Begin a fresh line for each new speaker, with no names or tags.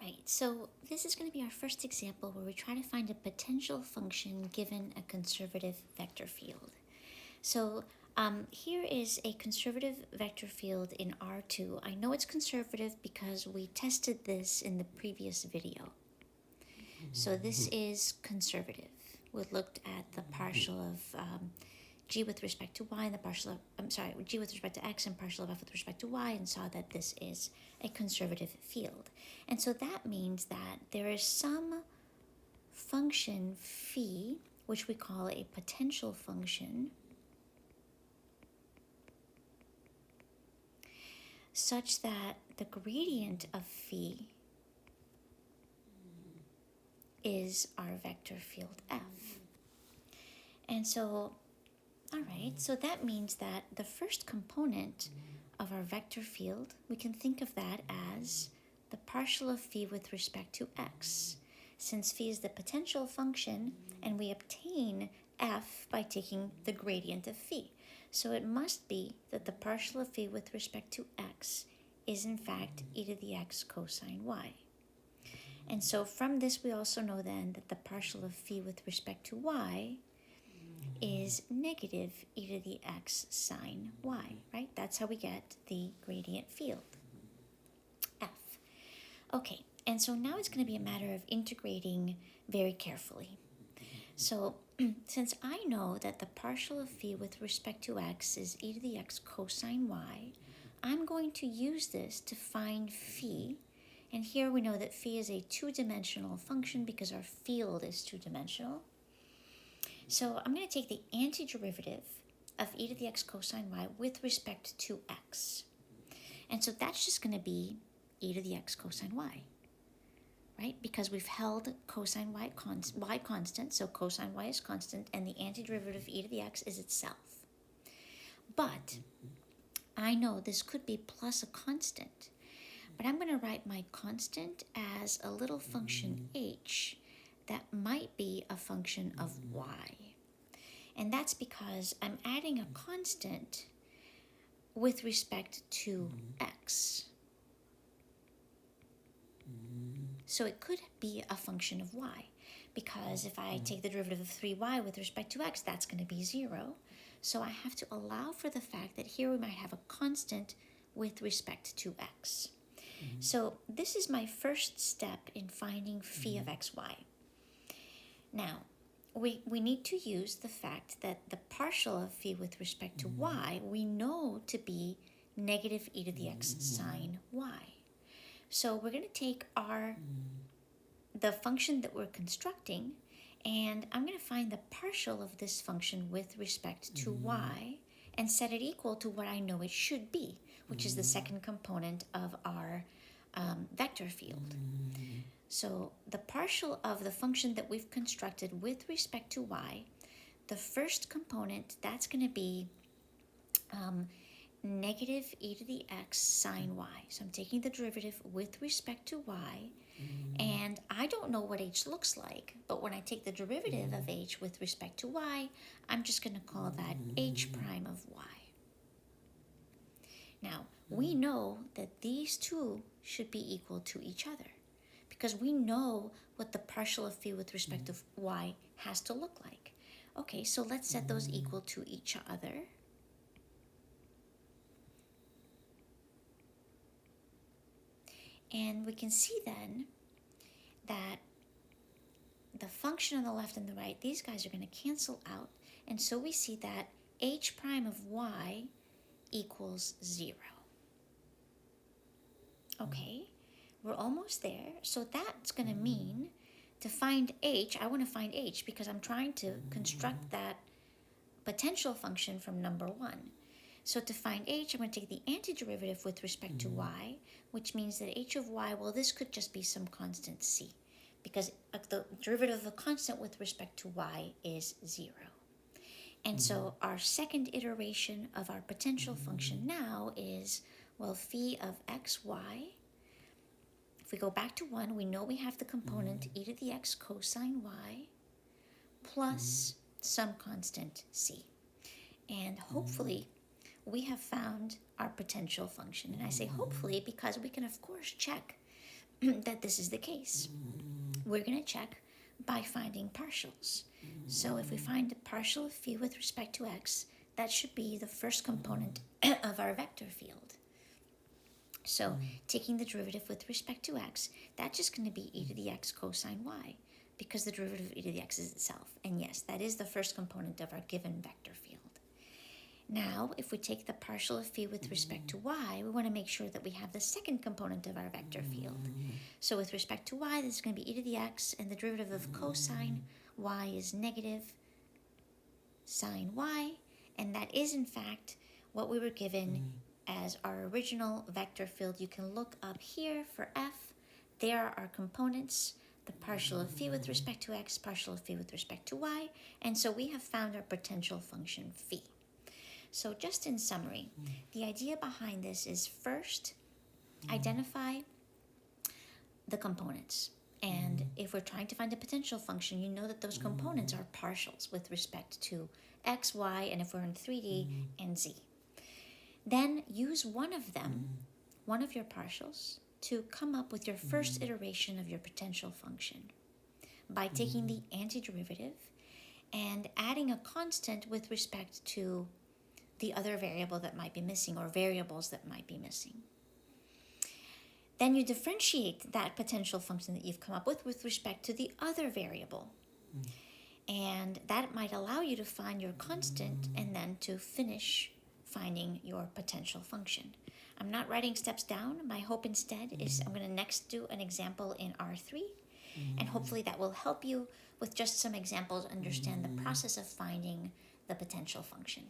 right, so this is going to be our first example where we try to find a potential function given a conservative vector field. So here is a conservative vector field in R2. I know it's conservative because we tested this in the previous video. So this is conservative. We looked at the partial of g with respect to y and the partial of, g with respect to x and partial of f with respect to y, and saw that this is a conservative field. And so that means that there is some function phi, which we call a potential function, such that the gradient of phi is our vector field f. And so, all right, so that means that the first component of our vector field, we can think of that as the partial of phi with respect to x, since phi is the potential function and we obtain f by taking the gradient of phi. So it must be that the partial of phi with respect to x is in fact e to the x cosine y. And so from this we also know then that the partial of phi with respect to y is negative e to the x sine y, right? That's how we get the gradient field, f. Okay, and so now it's going to be a matter of integrating very carefully. So since I know that the partial of phi with respect to x is e to the x cosine y, I'm going to use this to find phi. And here we know that phi is a two-dimensional function because our field is two-dimensional. So I'm going to take the antiderivative of e to the x cosine y with respect to x. And so that's just going to be e to the x cosine y, right? Because we've held cosine y constant, so cosine y is constant, and the antiderivative of e to the x is itself. But I know this could be plus a constant, but I'm going to write my constant as a little function h that might be a function of y. And that's because I'm adding a constant with respect to x. So it could be a function of y, because if I take the derivative of 3y with respect to x, that's going to be 0. So I have to allow for the fact that here we might have a constant with respect to x. So this is my first step in finding phi of xy. Now, we need to use the fact that the partial of phi with respect to y we know to be negative e to the x sine y. So we're going to take the function that we're constructing, and I'm going to find the partial of this function with respect to y and set it equal to what I know it should be, which is the second component of our vector field. So the partial of the function that we've constructed with respect to y, the first component, that's going to be negative e to the x sine y. So I'm taking the derivative with respect to y, and I don't know what h looks like, but when I take the derivative of h with respect to y, I'm just going to call that h prime of y. Now, we know that these two should be equal to each other, because we know what the partial of phi with respect to y has to look like. Okay, so let's set those equal to each other. And we can see then that the function on the left and the right, these guys are going to cancel out. And so we see that h prime of y equals 0. Okay, we're almost there. So that's going to mean to find h, I want to find h because I'm trying to construct that potential function from number 1. So to find h, I'm going to take the antiderivative with respect to y, which means that h of y, well, this could just be some constant c, because the derivative of a constant with respect to y is 0. And so our second iteration of our potential function now is, well, phi of xy. If we go back to 1, we know we have the component e to the x cosine y plus some constant c. And hopefully we have found our potential function. And I say hopefully because we can, of course, check that this is the case. We're going to check by finding partials. So if we find a partial of phi with respect to x, that should be the first component of our vector field. So taking the derivative with respect to x, that's just going to be e to the x cosine y, because the derivative of e to the x is itself. And yes, that is the first component of our given vector field. Now, if we take the partial of phi with respect to y, we want to make sure that we have the second component of our vector field. So with respect to y, this is going to be e to the x, and the derivative of cosine y is negative sine y, and that is in fact what we were given as our original vector field. You can look up here for f. There are our components, the partial of phi with respect to x, partial of phi with respect to y, and so we have found our potential function phi. So just in summary, the idea behind this is first, identify the components. And if we're trying to find a potential function, you know that those components are partials with respect to x, y, and if we're in 3D, and z. Then use one of them, one of your partials, to come up with your first iteration of your potential function by taking the antiderivative and adding a constant with respect to the other variable that might be missing, or variables that might be missing. Then you differentiate that potential function that you've come up with respect to the other variable. And that might allow you to find your constant and then to finish finding your potential function. I'm not writing steps down. My hope instead is I'm going to next do an example in R3, and hopefully that will help you with just some examples understand the process of finding the potential function.